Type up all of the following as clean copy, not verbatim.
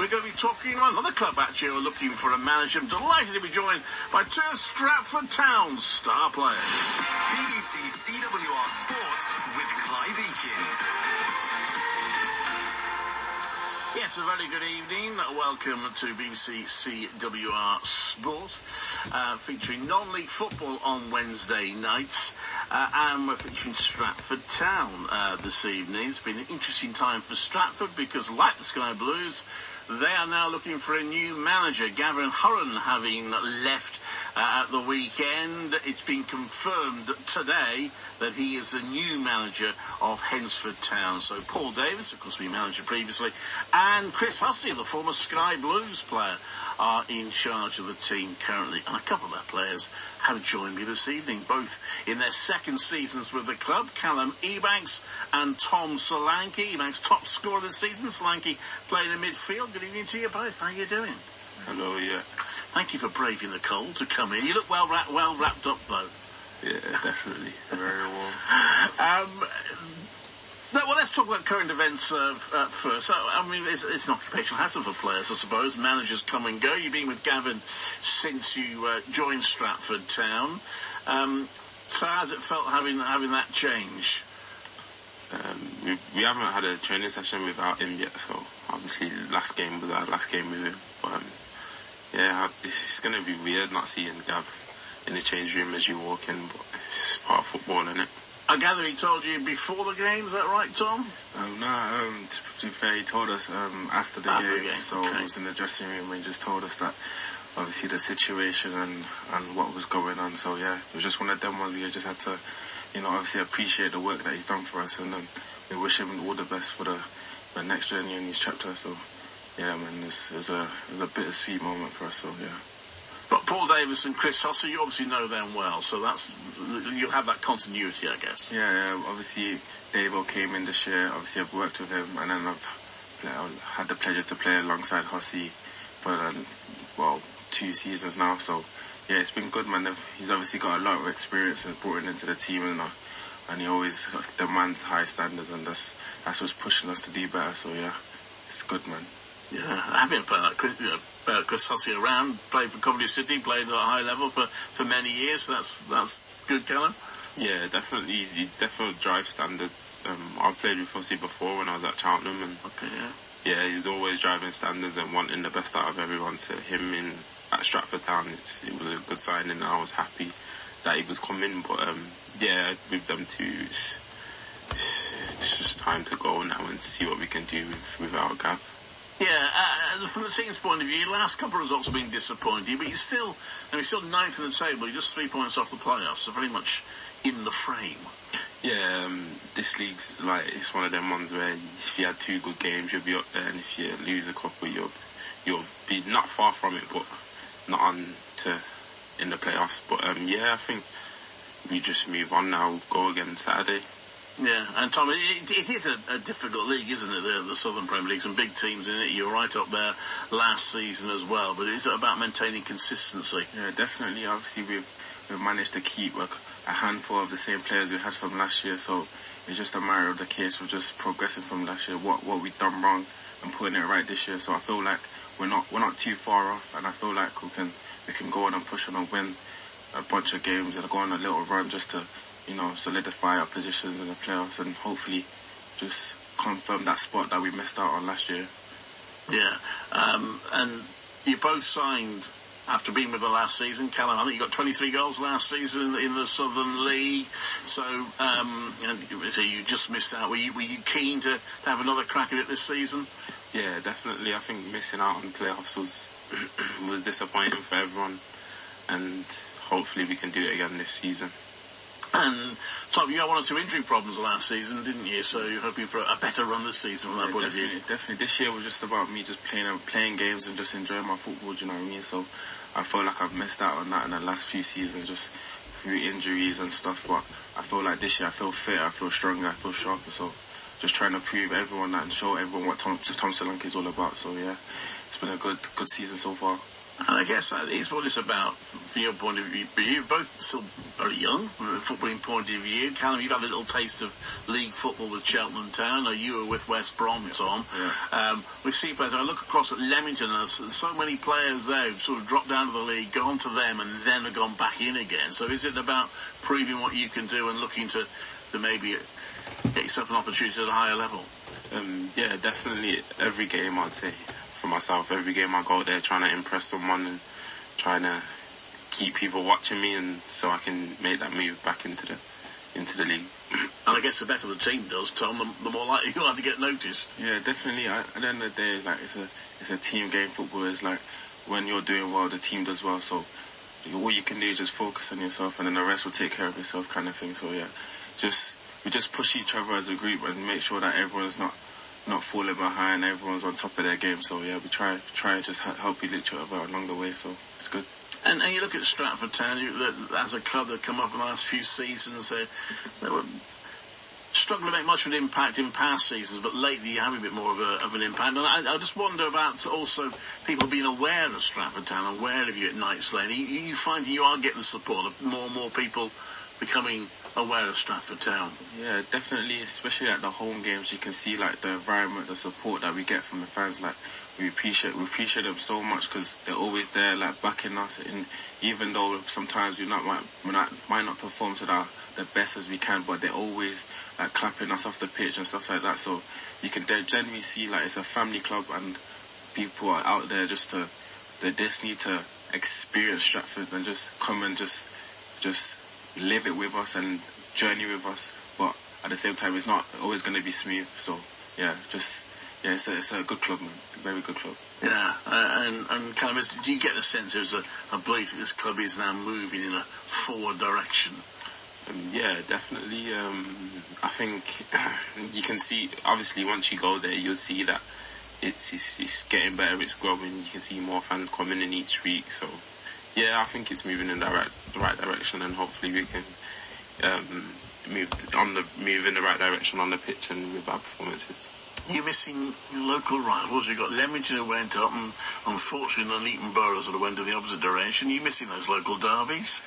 we're going to be talking about another club actually who are looking for a manager. I'm delighted to be joined by two Stratford Town star players. BBC CWR Sports with Clive Eakin. Yes, a very good evening. Welcome to BBC CWR Sport, featuring non-league football on Wednesday nights, and we're featuring Stratford Town this evening. It's been an interesting time for Stratford because, like the Sky Blues, they are now looking for a new manager. Gavin Hurren having left at the weekend. It's been confirmed today that he is the new manager of Hednesford Town. So Paul Davis, of course, been manager previously, and Chris Hussey, the former Sky Blues player, are in charge of the team currently. And a couple of their players have joined me this evening, both in their second seasons with the club. Callum Ebanks and Tom Solanke. Ebanks top scorer this season. Solanke playing in midfield. Good evening to you both. How are you doing? Hello, yeah. Thank you for braving the cold to come in. You look well wrapped up, though. Yeah, definitely. Very warm. Well, let's talk about current events first. So, I mean, it's an occupational hazard for players, I suppose. Managers come and go. You've been with Gavin since you joined Stratford Town. So how's it felt having that change? We haven't had a training session without him yet, so obviously last game was our last game with him. But this is going to be weird not seeing Gav in the change room as you walk in, but it's part of football, isn't it? I gather he told you before the game, is that right, Tom? To be fair, he told us after the game. So okay. He was in the dressing room and he just told us that obviously the situation and what was going on. So yeah, it was just one of them ones we just had to, obviously appreciate the work that he's done for us, and then we wish him all the best for the next journey in his chapter. So yeah, man, it was a bittersweet moment for us. So yeah. But Paul Davis and Chris Hussey, you obviously know them well, so you'll have that continuity, I guess. Yeah, obviously Davo came in this year. Obviously I've worked with him, and then I've had the pleasure to play alongside Hussey for 2 seasons now. So yeah, it's been good, man. He's obviously got a lot of experience and brought it into the team, and he always demands high standards, and that's what's pushing us to do better. So yeah, it's good, man. Yeah, having Chris Hussey around, played for Coventry City, played at a high level for many years. So that's good, Callum. Yeah, definitely. He definitely drives standards. I've played with Hussey before when I was at Cheltenham, and yeah, he's always driving standards and wanting the best out of everyone. To him at Stratford Town, it was a good signing, and I was happy that he was coming. But yeah, with them two, it's just time to go now and see what we can do with our gap. Yeah, from the team's point of view, the last couple of results have been disappointing, but you're still ninth in the table. You're just 3 points off the playoffs, so very much in the frame. Yeah, this league's it's one of them ones where if you had 2 good games, you'll be up there, and if you lose a couple, you'll be not far from it, but not on to in the playoffs. But yeah, I think we just move on now. Go again Saturday. Yeah, and Tom, it is a difficult league, isn't it? The Southern Premier League, some big teams in it. You're right up there last season as well, but it's about maintaining consistency. Yeah, definitely. Obviously, we've managed to keep a handful of the same players we had from last year, so it's just a matter of the case of just progressing from last year, what we've done wrong and putting it right this year. So I feel like we're not too far off, and I feel like we can go on and push on and win a bunch of games and go on a little run just to solidify our positions in the playoffs and hopefully just confirm that spot that we missed out on last year. Yeah, and you both signed after being with the last season. Callum, I think you got 23 goals last season in the Southern League. So, so you just missed out. Were you keen to have another crack at it this season? Yeah, definitely. I think missing out on playoffs was disappointing for everyone, and hopefully we can do it again this season. And Tom, you had 1 or 2 injury problems last season, didn't you? So you're hoping for a better run this season from that point of view. Definitely. This year was just about me just playing games and just enjoying my football, do you know what I mean? So I feel like I've missed out on that in the last few seasons, just through injuries and stuff. But I feel like this year I feel fitter, I feel stronger, I feel sharper. So just trying to prove everyone that and show everyone what Tom Solanke is all about. So yeah, it's been a good season so far. And I guess that is what it's about from your point of view. But you're both still very young from a footballing point of view. Callum, you've had a little taste of league football with Cheltenham Town. You were with West Brom, Tom. Yeah. We've seen players. I look across at Leamington, and there's so many players there who've sort of dropped down to the league, gone to them, and then have gone back in again. So is it about proving what you can do and looking to maybe get yourself an opportunity at a higher level? Yeah, definitely. Every game, I'd say, for myself, every game I go there trying to impress someone and trying to keep people watching me, and so I can make that move back into the league. And I guess the better the team does, Tom, the more likely you are to get noticed. Yeah, definitely. At the end of the day, like it's a team game. Football is like when you're doing well, the team does well. So all you can do is just focus on yourself, and then the rest will take care of itself, kind of thing. So yeah, we just push each other as a group and make sure that everyone's not falling behind, everyone's on top of their game. So yeah, we try and just help each other along the way. So it's good. And you look at Stratford Town, as a club that come up in the last few seasons, they were struggling to make much of an impact in past seasons, but lately you have a bit more of an impact. And I just wonder about also people being aware of Stratford Town, aware of you at Knights Lane. You find you are getting the support of more and more people becoming aware of Stratford Town. Yeah, definitely, especially at the home games, you can see like the environment, the support that we get from the fans. Like we appreciate them so much because they're always there, like backing us. And even though sometimes we might not perform to the best as we can, but they're always like clapping us off the pitch and stuff like that. So you can genuinely see like it's a family club, and people are out there they just need to experience Stratford and just come and just live it with us and journey with us. But at the same time, it's not always going to be smooth. So yeah, it's a good club, man. A very good club. Yeah, and Callum, do you get the sense there's a belief that this club is now moving in a forward direction? Yeah, definitely. I think you can see, obviously, once you go there, you'll see that it's getting better, it's growing. You can see more fans coming in each week. So yeah, I think it's moving in the right direction, and hopefully we can move in the right direction on the pitch and with our performances. You're missing local rivals. You've got Leamington who went up, and unfortunately Nuneaton Borough sort of went in the opposite direction. You're missing those local derbies?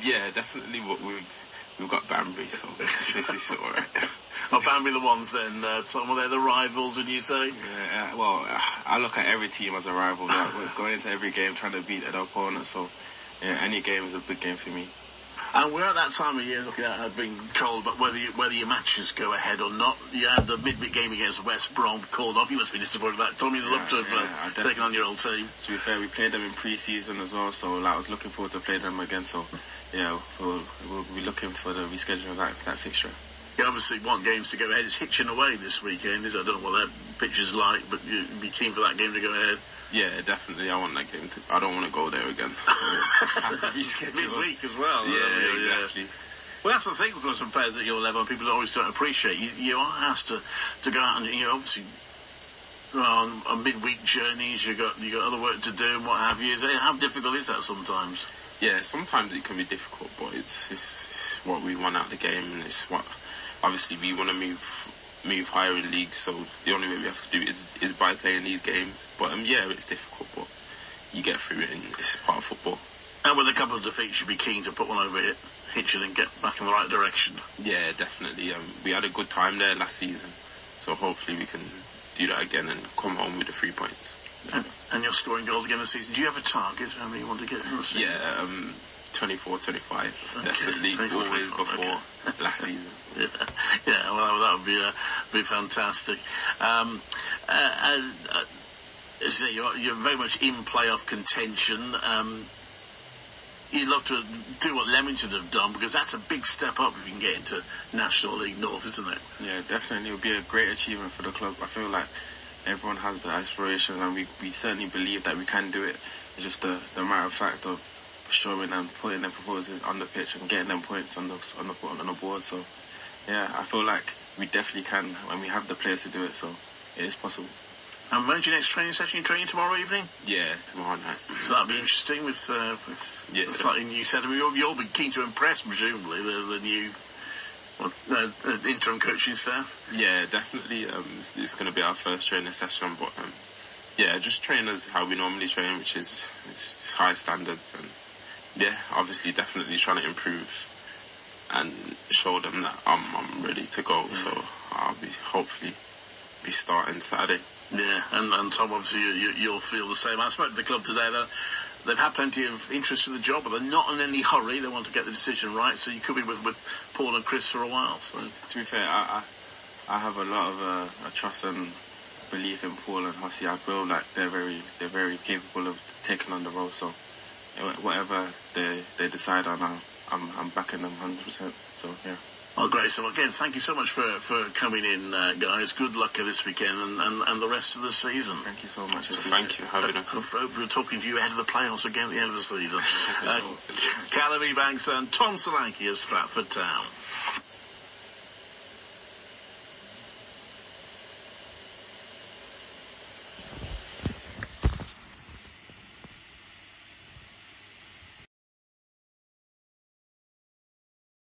Yeah, definitely. But we've got Banbury, so this is all right. Are Banbury the ones then, Tom? Are they the rivals, would you say? Yeah, well, I look at every team as a rival. Like, we're going into every game trying to beat their opponent, so yeah, any game is a big game for me. And we're at that time of year looking at being told about whether your matches go ahead or not. You had the midweek game against West Brom called off. You must be disappointed with that, Tom. You'd love to have taken on your old team. To be fair, we played them in pre-season as well, so I was looking forward to playing them again. So yeah, we'll be looking for the rescheduling of that fixture. You obviously want games to go ahead. It's Hitchin away this weekend. I don't know what their pitch is like, but you'd be keen for that game to go ahead. Yeah, definitely. I want that game to. I don't want to go there again. It has to reschedule. Midweek as well. Yeah, exactly. Well, that's the thing, of course, when players at your level, people always don't appreciate. You are asked to go out and, obviously, on midweek journeys, you got other work to do and what have you. How difficult is that sometimes? Yeah, sometimes it can be difficult, but it's what we want out of the game, and it's what, obviously, we want to move higher in leagues, so the only way we have to do it is by playing these games. But yeah, it's difficult, but you get through it, and it's part of football. And with a couple of defeats, you'd be keen to put one over Hitchin and get back in the right direction. Yeah, definitely. We had a good time there last season, so hopefully we can do that again and come home with the 3 points. And you're scoring goals again this season. Do you have a target? How many you want to get in the season? Yeah, 24, 25, okay. Definitely. 24, always 25, before last season. Yeah, well, that would be fantastic. As you say, you're very much in playoff contention. You'd love to do what Leamington have done, because that's a big step up if you can get into National League North, isn't it? Yeah, definitely. It would be a great achievement for the club. I feel like everyone has the aspirations, and we certainly believe that we can do it. It's just the matter of fact of showing and putting their proposals on the pitch and getting them points on the board. So yeah, I feel like we definitely can, and we have the players to do it, so it is possible. And when's your next training session? You training tomorrow evening? Yeah, tomorrow night. So that'll be interesting with the slightly new setup. You'll be keen to impress, presumably, the new interim coaching staff. Yeah, definitely. It's going to be our first training session, but Yeah, just train as how we normally train, which is it's high standards, and yeah, obviously definitely trying to improve and show them that I'm ready to go. So I'll hopefully be starting Saturday. Yeah, and Tom, obviously you'll feel the same. I spoke to the club today. They've had plenty of interest in the job, but they're not in any hurry. They want to get the decision right, so you could be with Paul and Chris for a while. So. To be fair, I have a lot of trust and belief in Paul and Hussey. I feel like they're very capable of taking on the role. So whatever they decide on, I'm backing them 100%. So yeah. Oh, great. So again, thank you so much for coming in, guys. Good luck this weekend and the rest of the season. Thank you so much. So thank you. We're talking to you ahead of the playoffs again at the end of the season. Callum, Ebanks and Tom Solanke of Stratford Town.